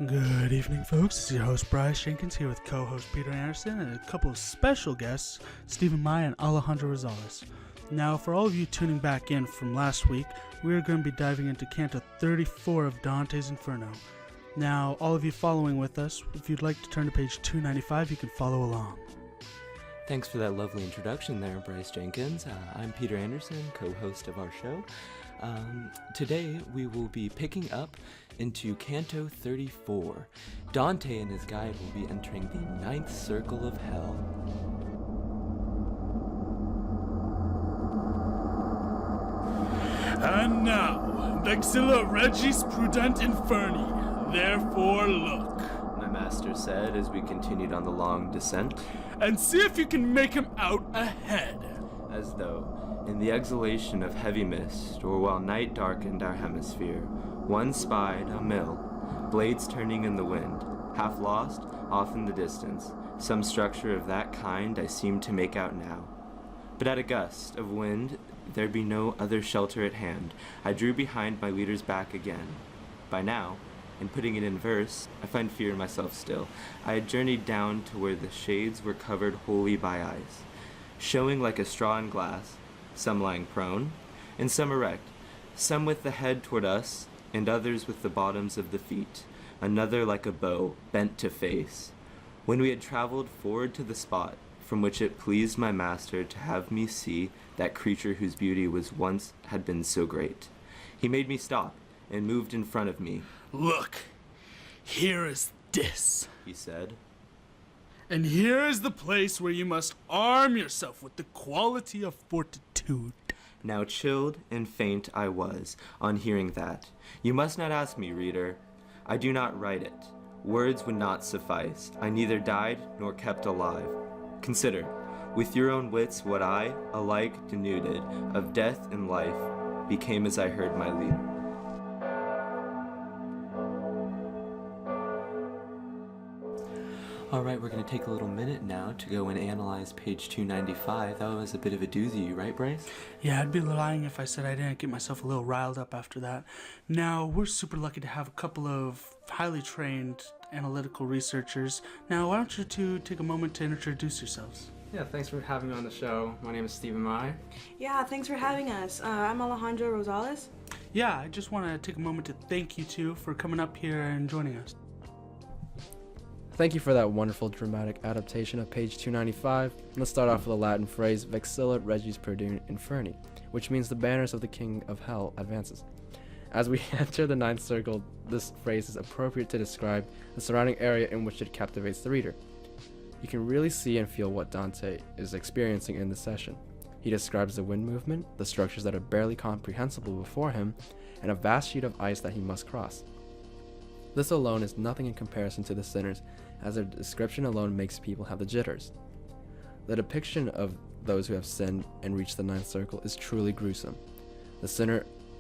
Good evening, folks. This is your host, Bryce Jenkins, here with co-host Peter Anderson and a couple of special guests, Stephen Maya and Alejandra Rosales. Now, for all of you tuning back in from last week, we're going to be diving into Canto 34 of Dante's Inferno. Now, all of you following with us, if you'd like to turn to page 295, you can follow along. Thanks for that lovely introduction there, Bryce Jenkins. I'm Peter Anderson, co-host of our show. Today we will be picking up into Canto 34. Dante and his guide will be entering the ninth circle of hell. And now, Vexilla Regis Prudent Inferni, therefore look. My master said as we continued on the long descent. And see if you can make him out ahead. As though, in the exhalation of heavy mist, or while night darkened our hemisphere, one spied a mill, blades turning in the wind, half lost, off in the distance. Some structure of that kind I seemed to make out now. But at a gust of wind, there be no other shelter at hand. I drew behind my leader's back again. By now, in putting it in verse, I find fear in myself still. I had journeyed down to where the shades were covered wholly by ice, showing like a straw in glass, some lying prone, and some erect, some with the head toward us, and others with the bottoms of the feet, another like a bow, bent to face. When we had traveled forward to the spot from which it pleased my master to have me see that creature whose beauty was once had been so great, he made me stop and moved in front of me. Look, here is this, he said. And here is the place where you must arm yourself with the quality of fortitude. Now chilled and faint I was on hearing that. You must not ask me, reader. I do not write it. Words would not suffice. I neither died nor kept alive. Consider, with your own wits, what I, alike denuded of death and life, became as I heard my lead. Alright, we're going to take a little minute now to go and analyze page 295. That was a bit of a doozy, right, Bryce? Yeah, I'd be lying if I said I didn't get myself a little riled up after that. Now, we're super lucky to have a couple of highly trained analytical researchers. Now, why don't you two take a moment to introduce yourselves? Yeah, thanks for having me on the show. My name is Stephen Mai. Yeah, thanks for having us. I'm Alejandra Rosales. Yeah, I just want to take a moment to thank you two for coming up here and joining us. Thank you for that wonderful dramatic adaptation of page 295. Let's start off with the Latin phrase Vexilla Regis Perdune Inferni, which means the banners of the King of Hell advances. As we enter the ninth circle, this phrase is appropriate to describe the surrounding area in which it captivates the reader. You can really see and feel what Dante is experiencing in this session. He describes the wind movement, the structures that are barely comprehensible before him, and a vast sheet of ice that he must cross. This alone is nothing in comparison to the sinners, as their description alone makes people have the jitters. The depiction of those who have sinned and reached the ninth circle is truly gruesome. The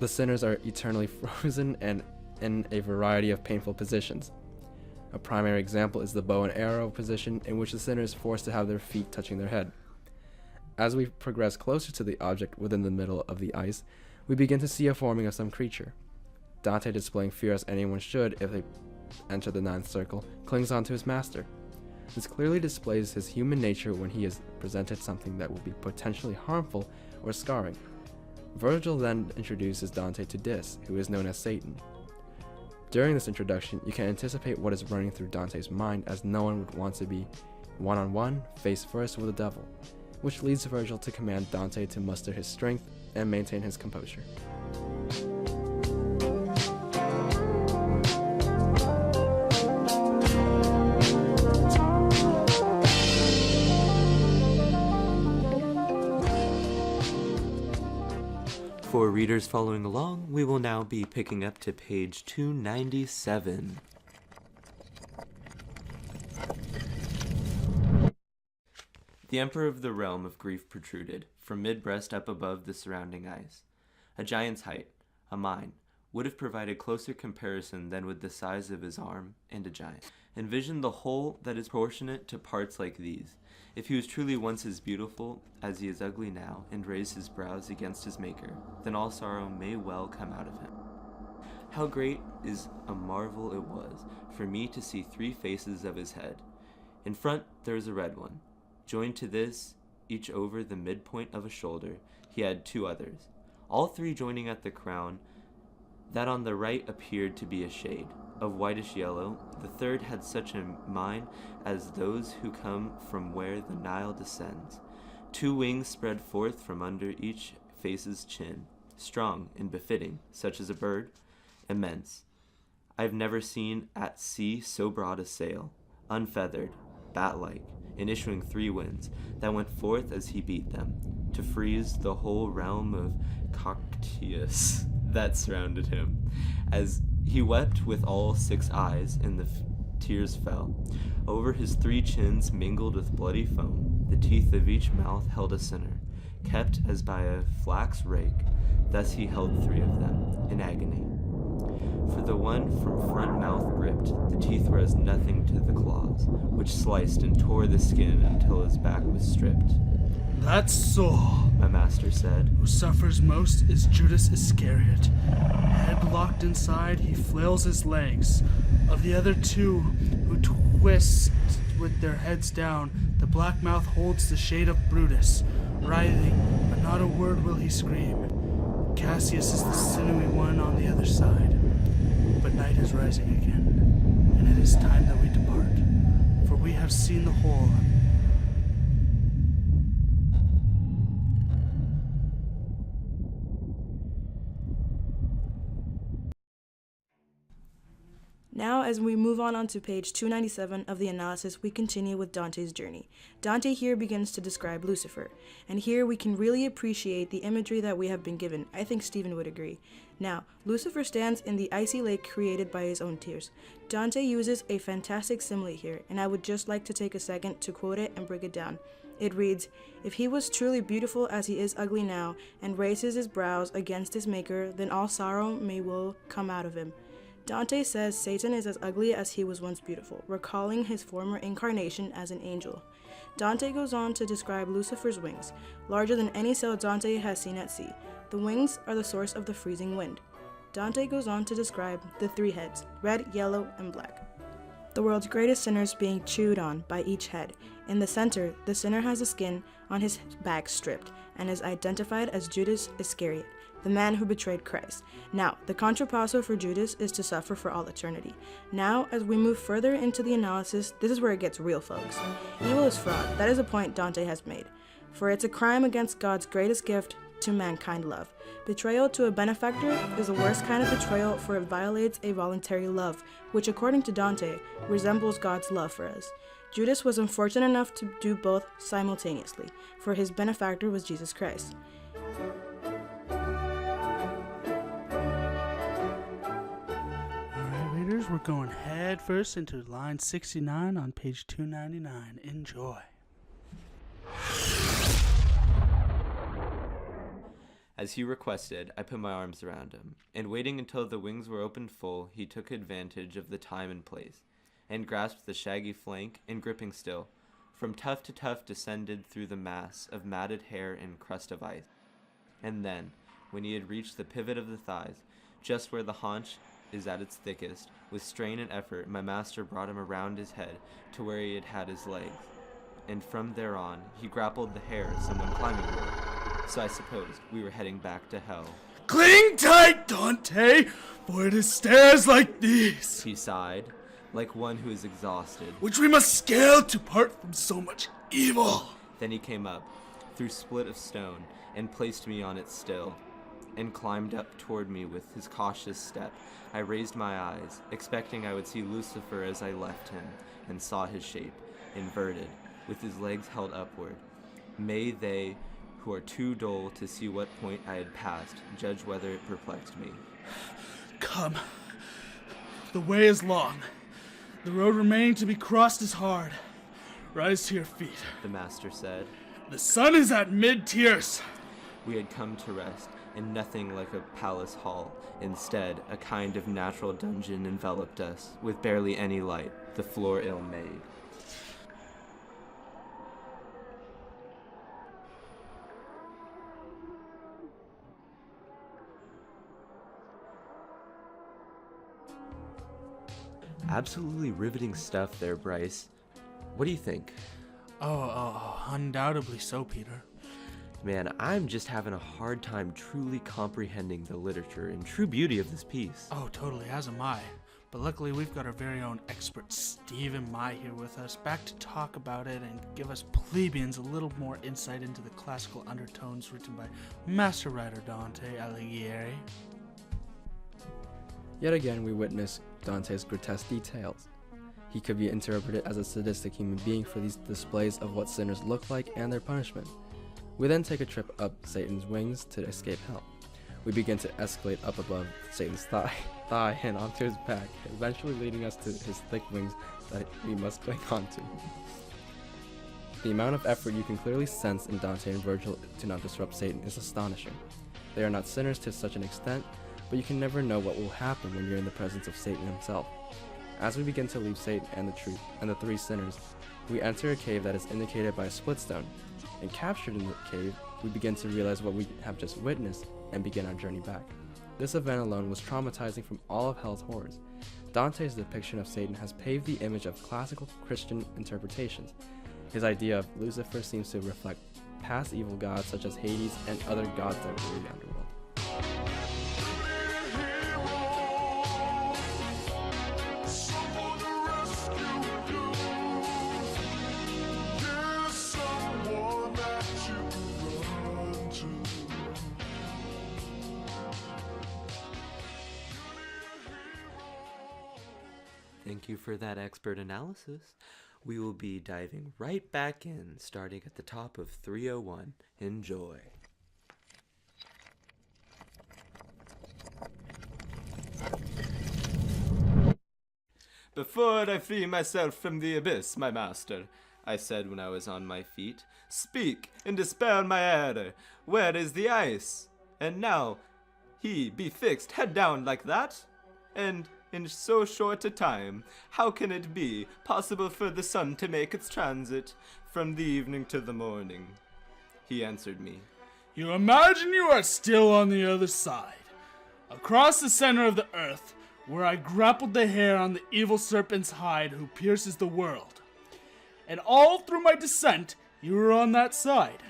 sinners are eternally frozen and in a variety of painful positions. A primary example is the bow and arrow position, in which the sinner is forced to have their feet touching their head. As we progress closer to the object within the middle of the ice, we begin to see a forming of some creature. Dante, displaying fear as anyone should if they enter the ninth circle, clings on to his master. This clearly displays his human nature when he is presented something that will be potentially harmful or scarring. Virgil then introduces Dante to Dis, who is known as Satan. During this introduction, you can anticipate what is running through Dante's mind, as no one would want to be one-on-one, face first with the devil, which leads Virgil to command Dante to muster his strength and maintain his composure. For readers following along, we will now be picking up to page 297. The emperor of the realm of grief protruded, from mid-breast up above the surrounding ice. A giant's height, a mine, would have provided closer comparison than with the size of his arm and a giant. Envision the whole that is proportionate to parts like these. If he was truly once as beautiful as he is ugly now, and raised his brows against his maker, then all sorrow may well come out of him. How great is a marvel it was for me to see 3 faces of his head. In front there was a red one. Joined to this, each over the midpoint of a shoulder, he had 2 others, all 3 joining at the crown. That on the right appeared to be a shade of whitish yellow. The third had such a mine as those who come from where the Nile descends. 2 wings spread forth from under each face's chin, strong and befitting, such as a bird, immense. I've never seen at sea so broad a sail, unfeathered, bat-like, and issuing 3 winds that went forth as he beat them, to freeze the whole realm of Coctius that surrounded him. As he wept with all 6 eyes, and the tears fell. Over his 3 chins mingled with bloody foam. The teeth of each mouth held a sinner, kept as by a flax rake. Thus he held 3 of them, in agony. For the one from front mouth gripped, the teeth were as nothing to the claws, which sliced and tore the skin until his back was stripped. That soul, My master said, who suffers most is Judas Iscariot. Head locked inside, he flails his legs. Of the other 2 who twist with their heads down, the black mouth holds the shade of Brutus, writhing, but not a word will he scream. Cassius is the sinewy one on the other side. But night is rising again, and it is time that we depart, for we have seen the whole. Now, as we move on to page 297 of the analysis, we continue with Dante's journey. Dante here begins to describe Lucifer, and here we can really appreciate the imagery that we have been given. I think Stephen would agree. Now, Lucifer stands in the icy lake created by his own tears. Dante uses a fantastic simile here, and I would just like to take a second to quote it and break it down. It reads, "If he was truly beautiful as he is ugly now, and raises his brows against his maker, then all sorrow may will come out of him." Dante says Satan is as ugly as he was once beautiful, recalling his former incarnation as an angel. Dante goes on to describe Lucifer's wings, larger than any sail Dante has seen at sea. The wings are the source of the freezing wind. Dante goes on to describe the 3 heads, red, yellow, and black. The world's greatest sinners being chewed on by each head. In the center, the sinner has the skin on his back stripped and is identified as Judas Iscariot, the man who betrayed Christ. Now, the contrapasso for Judas is to suffer for all eternity. Now, as we move further into the analysis, this is where it gets real, folks. Evil is fraud. That is a point Dante has made. For it's a crime against God's greatest gift to mankind, love. Betrayal to a benefactor is the worst kind of betrayal, for it violates a voluntary love, which according to Dante, resembles God's love for us. Judas was unfortunate enough to do both simultaneously, for his benefactor was Jesus Christ. We're going head first into line 69 on page 299. Enjoy. As he requested, I put my arms around him, and waiting until the wings were opened full, he took advantage of the time and place, and grasped the shaggy flank, and gripping still, from tuft to tuft descended through the mass of matted hair and crust of ice. And then, when he had reached the pivot of the thighs, just where the haunch is at its thickest, with strain and effort, my master brought him around his head to where he had had his legs, and from there on, he grappled the hair as someone climbing would. So I supposed we were heading back to hell. Cling tight, Dante, for it is stairs like these, He sighed, like one who is exhausted. which we must scale to part from so much evil. Then he came up, through split of stone, and placed me on it still, and climbed up toward me with his cautious step. I raised my eyes, expecting I would see Lucifer as I left him, and saw his shape, inverted, with his legs held upward. May they, who are too dull to see what point I had passed, judge whether it perplexed me. Come. The way is long. The road remaining to be crossed is hard. Rise to your feet. The master said. The sun is at mid-tierce. We had come to rest, in nothing like a palace hall. Instead, a kind of natural dungeon enveloped us, with barely any light, the floor ill-made. Absolutely riveting stuff there, Bryce. What do you think? Undoubtedly so, Peter. Man, I'm just having a hard time truly comprehending the literature and true beauty of this piece. Oh, totally, as am I. But luckily, we've got our very own expert Stephen Mai here with us, back to talk about it and give us plebeians a little more insight into the classical undertones written by master writer Dante Alighieri. Yet again, we witness Dante's grotesque details. He could be interpreted as a sadistic human being for these displays of what sinners look like and their punishment. We then take a trip up Satan's wings to escape hell. We begin to escalate up above Satan's thigh and onto his back, eventually leading us to his thick wings that we must cling onto. The amount of effort you can clearly sense in Dante and Virgil to not disrupt Satan is astonishing. They are not sinners to such an extent, but you can never know what will happen when you're in the presence of Satan himself. As we begin to leave Satan and the truth and the three sinners, we enter a cave that is indicated by a split stone, and captured in the cave, we begin to realize what we have just witnessed and begin our journey back. This event alone was traumatizing from all of hell's horrors. Dante's depiction of Satan has paved the image of classical Christian interpretations. His idea of Lucifer seems to reflect past evil gods such as Hades and other gods that rule the underworld. Thank you for that expert analysis. We will be diving right back in, starting at the top of 301. Enjoy. Before I free myself from the abyss, my master, I said when I was on my feet, speak and dispel my error. Where is the ice? And now he be fixed head down like that? And in so short a time, how can it be possible for the sun to make its transit from the evening to the morning? He answered me. You imagine you are still on the other side, across the center of the earth, where I grappled the hair on the evil serpent's hide who pierces the world. And all through my descent, you were on that side.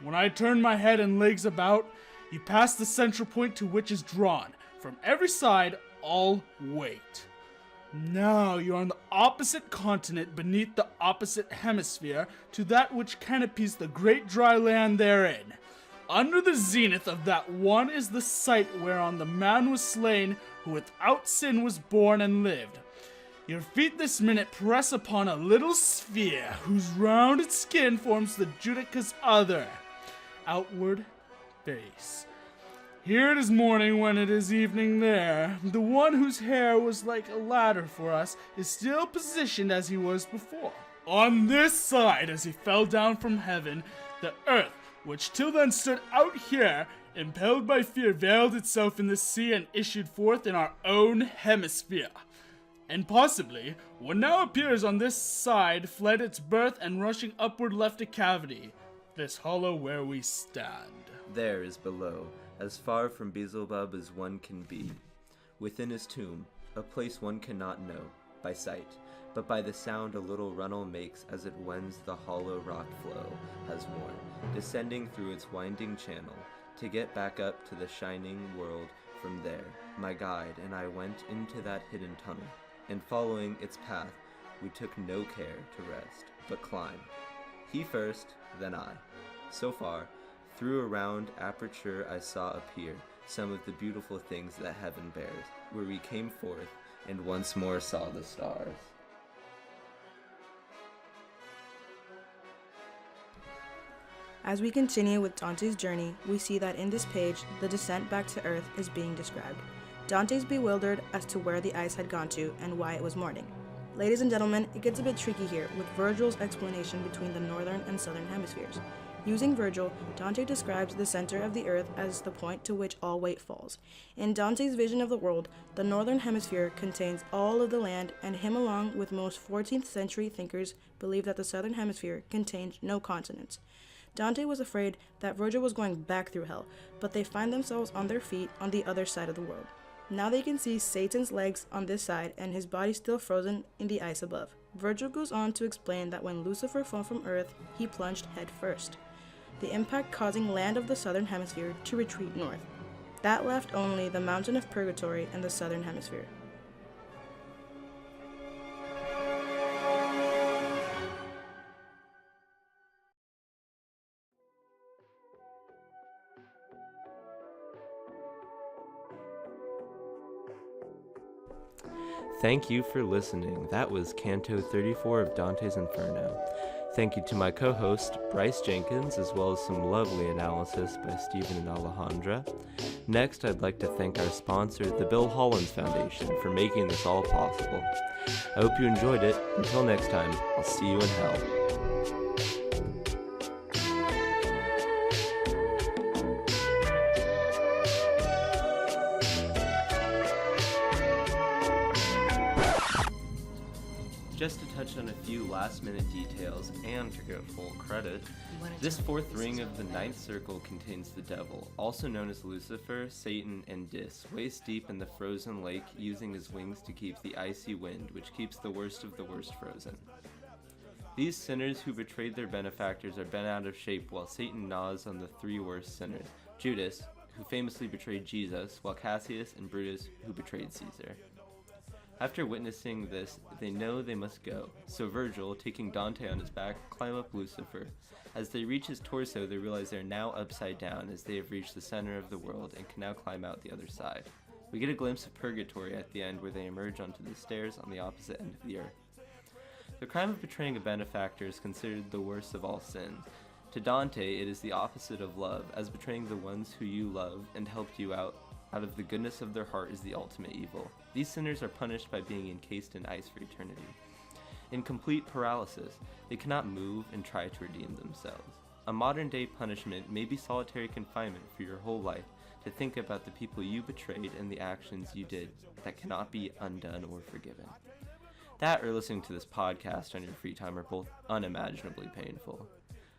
When I turned my head and legs about, you passed the central point to which is drawn, from every side, all weight. Now you're on the opposite continent beneath the opposite hemisphere to that which canopies the great dry land therein. Under the zenith of that one is the site whereon the man was slain who without sin was born and lived. Your feet this minute press upon a little sphere whose rounded skin forms the Judica's other outward face. Here it is morning when it is evening there. The one whose hair was like a ladder for us is still positioned as he was before. On this side, as he fell down from heaven, the earth, which till then stood out here, impelled by fear, veiled itself in the sea and issued forth in our own hemisphere. And possibly, what now appears on this side fled its birth and rushing upward left a cavity, this hollow where we stand. There is below, as far from Beelzebub as one can be, within his tomb, a place one cannot know by sight, but by the sound a little runnel makes as it wends the hollow rock flow has worn, descending through its winding channel, to get back up to the shining world from there. My guide and I went into that hidden tunnel, and following its path, we took no care to rest, but climb. He first, then I. So far, through a round aperture I saw appear some of the beautiful things that heaven bears, where we came forth and once more saw the stars. As we continue with Dante's journey, we see that in this page, the descent back to Earth is being described. Dante's bewildered as to where the ice had gone to and why it was morning. Ladies and gentlemen, it gets a bit tricky here with Virgil's explanation between the northern and southern hemispheres. Using Virgil, Dante describes the center of the earth as the point to which all weight falls. In Dante's vision of the world, the northern hemisphere contains all of the land, and him along with most 14th century thinkers believed that the southern hemisphere contained no continents. Dante was afraid that Virgil was going back through hell, but they find themselves on their feet on the other side of the world. Now they can see Satan's legs on this side and his body still frozen in the ice above. Virgil goes on to explain that when Lucifer fell from Earth, he plunged head first, the impact causing land of the southern hemisphere to retreat north. That left only the mountain of Purgatory in the southern hemisphere. Thank you for listening. That was Canto 34 of Dante's Inferno. Thank you to my co-host, Bryce Jenkins, as well as some lovely analysis by Stephen and Alejandra. Next, I'd like to thank our sponsor, the Bill Hollins Foundation, for making this all possible. I hope you enjoyed it. Until next time, I'll see you in hell. Just to touch on a few last-minute details and to give full credit, this fourth ring of the ninth circle contains the devil, also known as Lucifer, Satan, and Dis, waist deep in the frozen lake, using his wings to keep the icy wind, which keeps the worst of the worst frozen. These sinners who betrayed their benefactors are bent out of shape while Satan gnaws on the three worst sinners, Judas, who famously betrayed Jesus, while Cassius and Brutus, who betrayed Caesar. After witnessing this, they know they must go, so Virgil, taking Dante on his back, climb up Lucifer. As they reach his torso, they realize they are now upside down as they have reached the center of the world and can now climb out the other side. We get a glimpse of Purgatory at the end where they emerge onto the stairs on the opposite end of the earth. The crime of betraying a benefactor is considered the worst of all sins. To Dante, it is the opposite of love, as betraying the ones who you love and helped you out of the goodness of their heart is the ultimate evil. These sinners are punished by being encased in ice for eternity. In complete paralysis, they cannot move and try to redeem themselves. A modern-day punishment may be solitary confinement for your whole life to think about the people you betrayed and the actions you did that cannot be undone or forgiven. That or listening to this podcast on your free time are both unimaginably painful.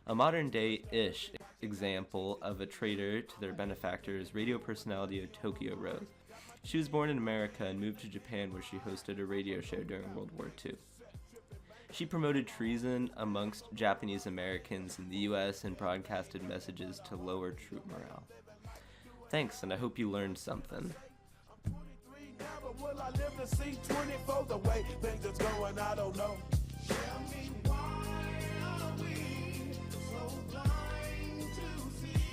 A modern-day-ish example of a traitor to their benefactor is radio personality Tokyo Rose. She was born in America and moved to Japan where she hosted a radio show during World War II. She promoted treason amongst Japanese Americans in the US and broadcasted messages to lower troop morale. Thanks, and I hope you learned something. Will I live to see 24 the way things is going? I don't know. Tell me why are we so blind to see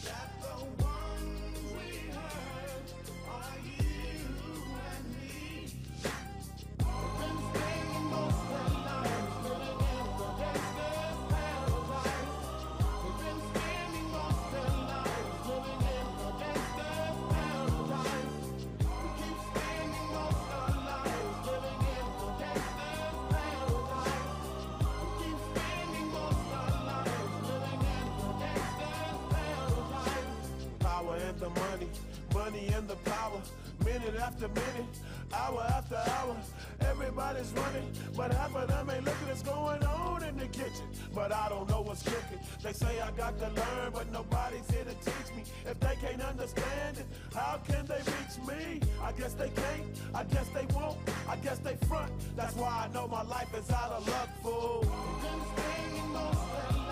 that the ones we hurt are you and me? We've been spending most of our lives living in the gangster's paradise. We've been spending most of our lives living in the gangster's paradise. We keep spending most of our lives living in the gangster's paradise. We keep spending most of our lives living in the gangster's paradise. Power and the money, money and the power. Minute after minute, hour after hour, everybody's running, but half of them ain't looking what's going on in the kitchen. But I don't know what's cooking. They say I got to learn, but nobody's here to teach me. If they can't understand it, how can they reach me? I guess they can't, I guess they won't, I guess they front. That's why I know my life is out of luck, fool. We've been spending most of